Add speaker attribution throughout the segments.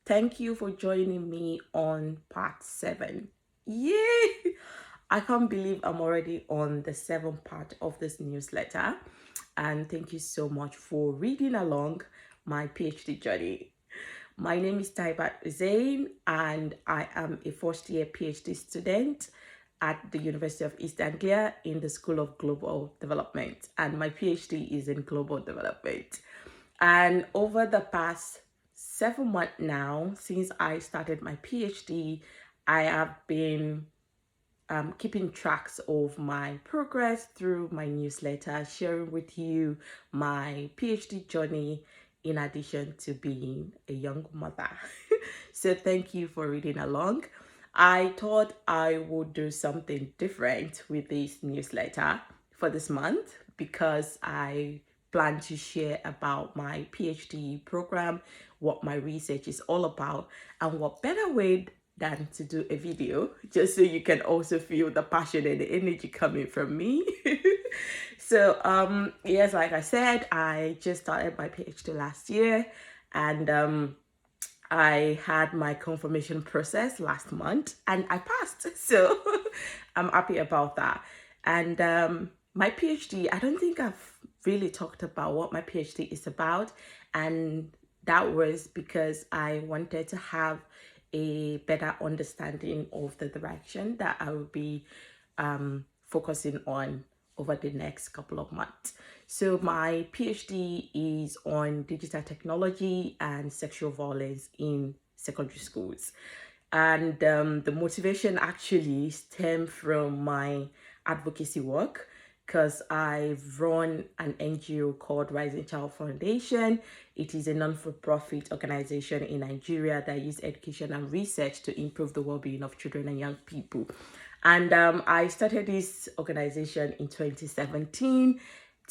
Speaker 1: Thank you for joining me on part 7. Yay! I can't believe I'm already on the 7th part of this newsletter. And thank you so much for reading along my PhD journey. My name is Taibat Zain, and I am a first year PhD student at the University of East Anglia in the School of Global Development. And my PhD is in global development. And over the past 7 months now, since I started my PhD, I have been keeping tracks of my progress through my newsletter, sharing with you my PhD journey in addition to being a young mother. So thank you for reading along. I thought I would do something different with this newsletter for this month because I plan to share about my PhD program, what my research is all about, and what better way than to do a video just so you can also feel the passion and the energy coming from me. So yes, like I said, I just started my PhD last year, and I had my confirmation process last month and I passed. So I'm happy about that. And my PhD, I don't think I've really talked about what my PhD is about. And that was because I wanted to have a better understanding of the direction that I will be focusing on over the next couple of months. So my PhD is on digital technology and sexual violence in secondary schools. And the motivation actually stemmed from my advocacy work because I run an NGO called Rising Child Foundation. It is a non-for-profit organization in Nigeria that uses education and research to improve the well-being of children and young people. And I started this organization in 2017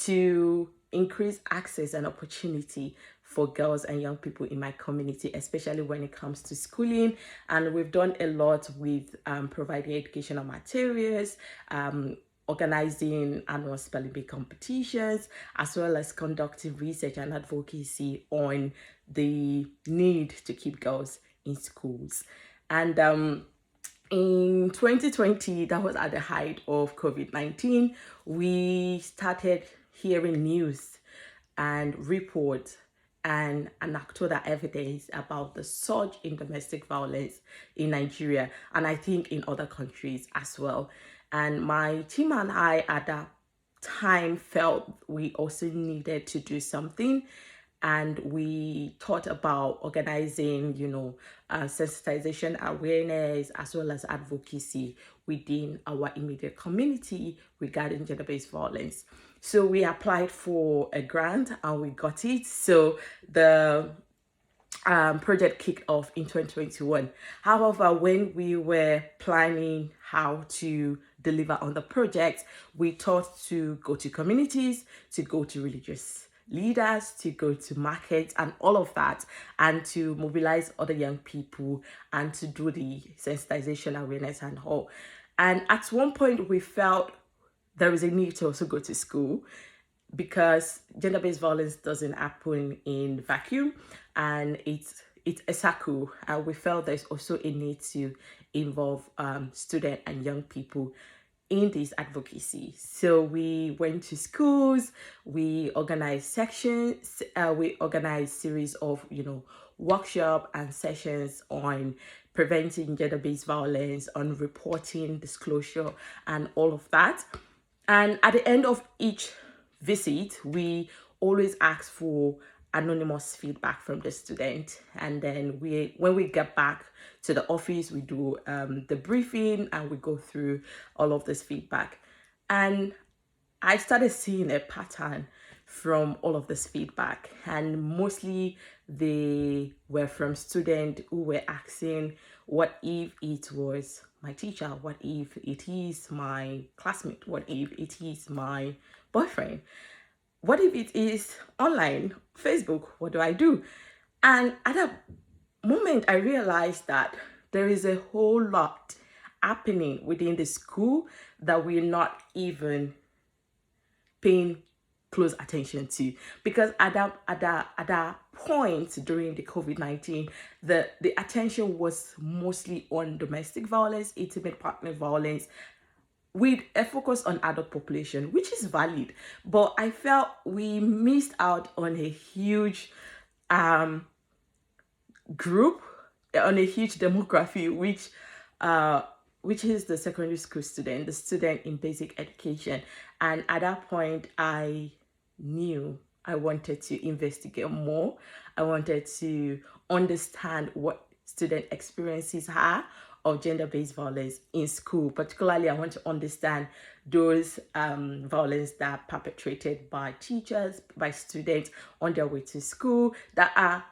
Speaker 1: to increase access and opportunity for girls and young people in my community, especially when it comes to schooling. And we've done a lot with providing educational materials, organizing annual spelling bee competitions, as well as conducting research and advocacy on the need to keep girls in schools. And in 2020, that was at the height of COVID-19, we started hearing news and reports and anecdotal evidence about the surge in domestic violence in Nigeria, and I think in other countries as well. And my team and I at that time felt we also needed to do something, and we thought about organizing, sensitization awareness as well as advocacy within our immediate community regarding gender-based violence. So we applied for a grant and we got it. So the project kicked off in 2021. However, when we were planning how to deliver on the project, we thought to go to communities, to go to religious leaders, to go to markets and all of that, and to mobilize other young people and to do the sensitization awareness and all. And at one point we felt there is a need to also go to school because gender-based violence doesn't happen in vacuum, and it's a circle. And we felt there's also a need to involve students and young people in this advocacy. So we went to schools, we organized sections, we organized series of workshop and sessions on preventing gender-based violence, on reporting, disclosure, and all of that. And at the end of each visit, we always ask for anonymous feedback from the student, and then when we get back to the office, we do the briefing and we go through all of this feedback. And I started seeing a pattern from all of this feedback, and mostly they were from students who were asking, what if it was my teacher? What if it is my classmate? What if it is my boyfriend? What if it is online, Facebook? What do I do? And at that moment, I realized that there is a whole lot happening within the school that we're not even paying close attention to, because at that point during the COVID-19, the attention was mostly on domestic violence, intimate partner violence, with a focus on adult population, which is valid. But I felt we missed out on a huge um, group, on a huge demography, which is the secondary school student, the student in basic education. And at that point, I knew I wanted to investigate more. I wanted to understand what student experiences are of gender-based violence in school. Particularly, I want to understand those violence that are perpetrated by teachers, by students on their way to school, that are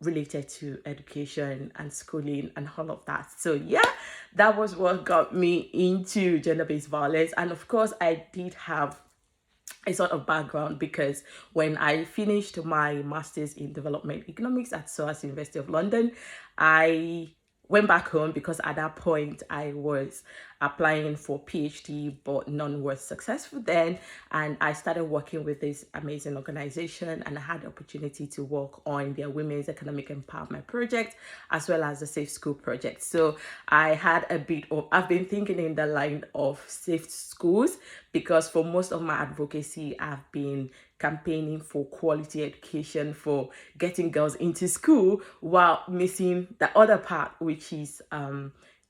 Speaker 1: related to education and schooling and all of that. So yeah, that was what got me into gender-based violence. And of course, I did have a sort of background, because when I finished my master's in development economics at SOAS University of London, I went back home, because at that point I was applying for PhD, but none was successful then. And I started working with this amazing organization, and I had the opportunity to work on their women's economic empowerment project, as well as the Safe School project. So I had I've been thinking in the line of safe schools, because for most of my advocacy, I've been campaigning for quality education, for getting girls into school, while missing the other part, which is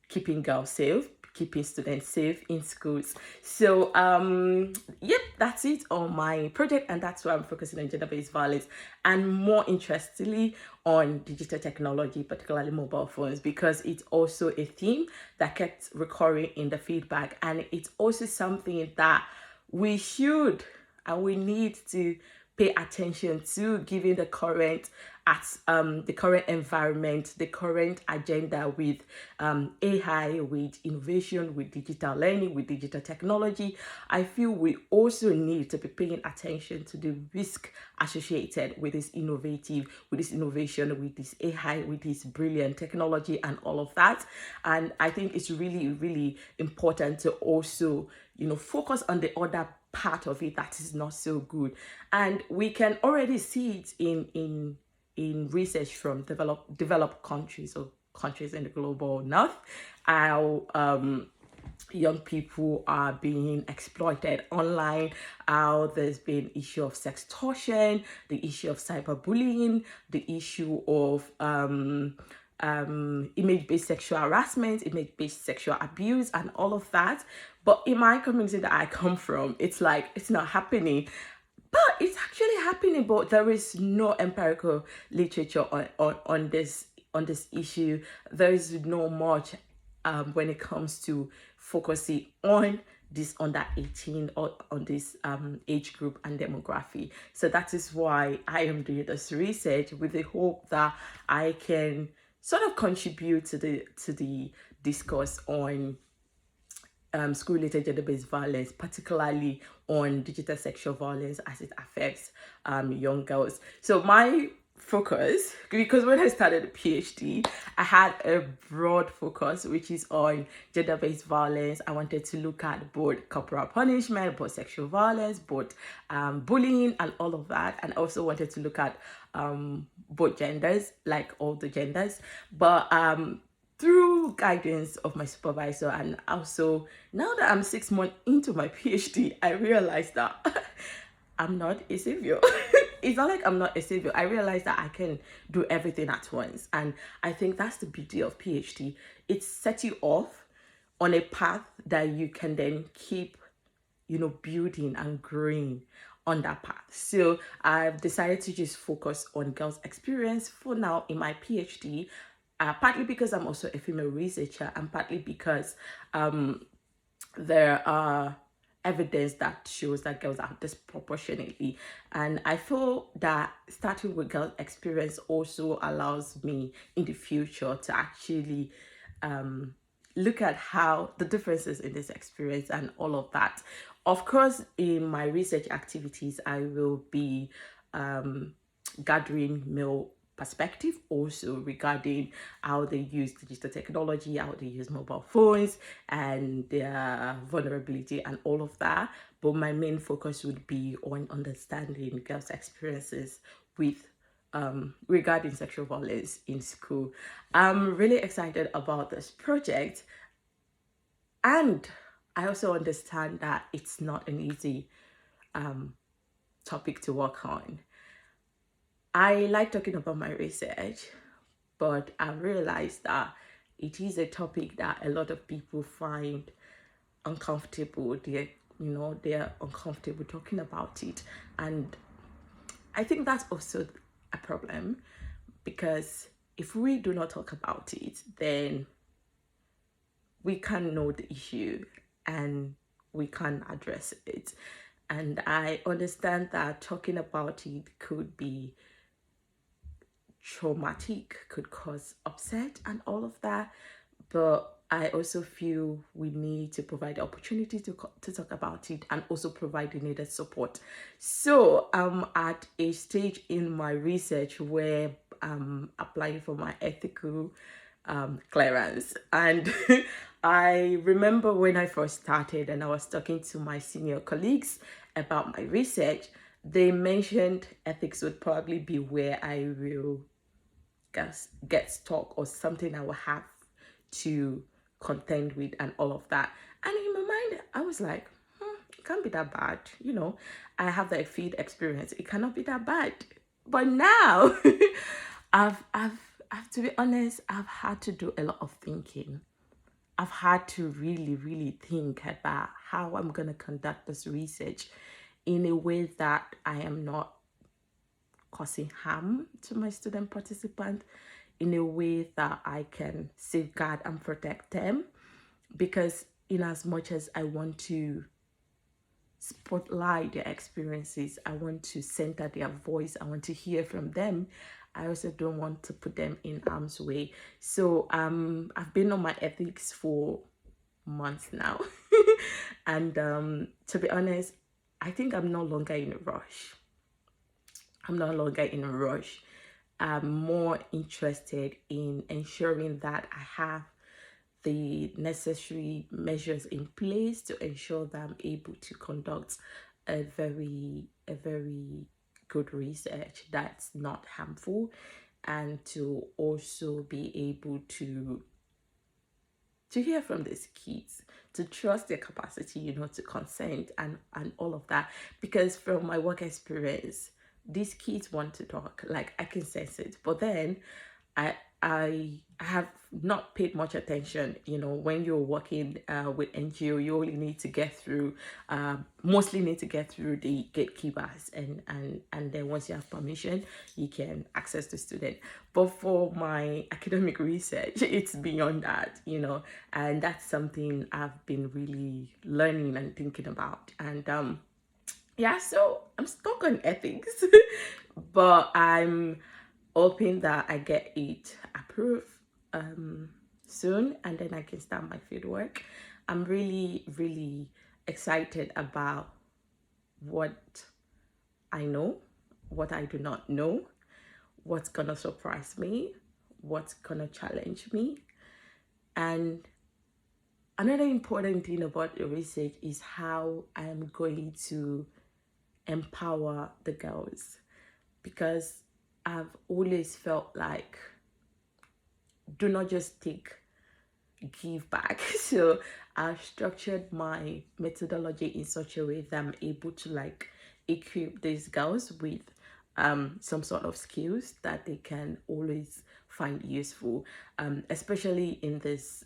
Speaker 1: keeping girls safe, keeping students safe in schools. So yep, that's it on my project, and that's why I'm focusing on gender-based violence, and more interestingly on digital technology, particularly mobile phones, because it's also a theme that kept recurring in the feedback, and it's also something that we should and we need to pay attention to, given the current environment, the current agenda with AI, with innovation, with digital learning, with digital technology. I feel we also need to be paying attention to the risk associated with this innovation, with this AI, with this brilliant technology and all of that. And I think it's really, really important to also, focus on the other part of it that is not so good. And we can already see it in research from developed countries, or countries in the global north, how young people are being exploited online, how there's been issue of sextortion, the issue of cyberbullying, the issue of image-based sexual harassment, image-based sexual abuse, and all of that. But in my community that I come from, it's like it's not happening. But it's actually happening, but there is no empirical literature on this issue. There is no much when it comes to focusing on this under 18 or on this age group and demography. So that is why I am doing this research, with the hope that I can sort of contribute to the discourse on school-related gender-based violence, particularly on digital sexual violence as it affects young girls. So my focus, because when I started a PhD, I had a broad focus, which is on gender-based violence. I wanted to look at both corporal punishment, both sexual violence, both bullying and all of that. And also wanted to look at both genders, like all the genders. But through guidance of my supervisor, and also now that I'm 6 months into my PhD, I realized that I'm not a savior. It's not like I'm not a savior. I realized that I can do everything at once. And I think that's the beauty of PhD. It sets you off on a path that you can then keep, building and growing on that path. So I've decided to just focus on girls' experience for now in my PhD. Partly because I'm also a female researcher, and partly because there are evidence that shows that girls are disproportionately. And I feel that starting with girls' experience also allows me in the future to actually look at how the differences in this experience and all of that. Of course, in my research activities, I will be gathering male perspective also regarding how they use digital technology, how they use mobile phones and their vulnerability and all of that. But my main focus would be on understanding girls' experiences with regarding sexual violence in school. I'm really excited about this project, and I also understand that it's not an easy topic to work on. I like talking about my research, but I realized that it is a topic that a lot of people find uncomfortable. They're uncomfortable talking about it, and I think that's also a problem, because if we do not talk about it, then we can't know the issue and we can't address it. And I understand that talking about it could be traumatic, could cause upset and all of that. But I also feel we need to provide the opportunity to talk about it and also provide the needed support. So I'm at a stage in my research where I'm applying for my ethical clearance. And I remember when I first started and I was talking to my senior colleagues about my research, they mentioned ethics would probably be where I will get stuck, or something I will have to contend with and all of that. And in my mind, I was like, it can't be that bad. I have that field experience. It cannot be that bad. But now, I've to be honest, I've had to do a lot of thinking. I've had to really, really think about how I'm going to conduct this research in a way that I am not causing harm to my student participant, in a way that I can safeguard and protect them. Because in as much as I want to spotlight their experiences, I want to center their voice, I want to hear from them, I also don't want to put them in harm's way. So I've been on my ethics for months now. And to be honest, I think I'm no longer in a rush. I'm more interested in ensuring that I have the necessary measures in place to ensure that I'm able to conduct a very good research that's not harmful, and to also be able to hear from these kids, to trust their capacity, to consent and all of that. Because from my work experience, these kids want to talk, like I can sense it. But then I have not paid much attention. When you're working with NGO, you only need to get through, mostly need to get through the gatekeepers, and then once you have permission, you can access the student. But for my academic research, it's beyond that, and that's something I've been really learning and thinking about. And yeah, so I'm stuck on ethics, but I'm hoping that I get it approved soon, and then I can start my field work. I'm really, really excited about what I know, what I do not know, what's gonna surprise me, what's gonna challenge me. And another important thing about the research is how I'm going to empower the girls, because I've always felt like, do not just take, give back. So I've structured my methodology in such a way that I'm able to equip these girls with some sort of skills that they can always find useful, especially in this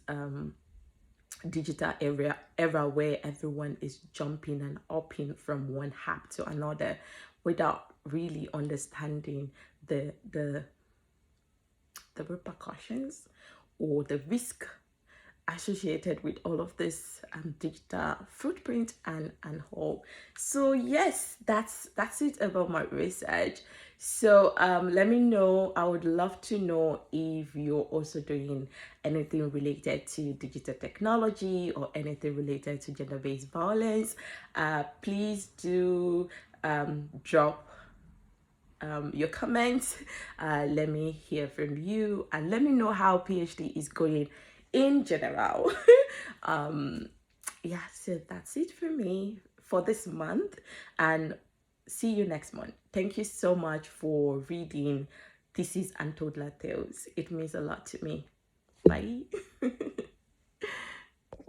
Speaker 1: digital era where everyone is jumping and upping from one app to another without really understanding the repercussions or the risk associated with all of this digital footprint and all. So yes, that's it about my research. So let me know. I would love to know if you're also doing anything related to digital technology or anything related to gender-based violence. Please do drop your comments. Let me hear from you, and let me know how PhD is going in general. Yeah, so that's it for me for this month, and see you next month. Thank you so much for reading Thesis and Toddler Tales. It means a lot to me. Bye.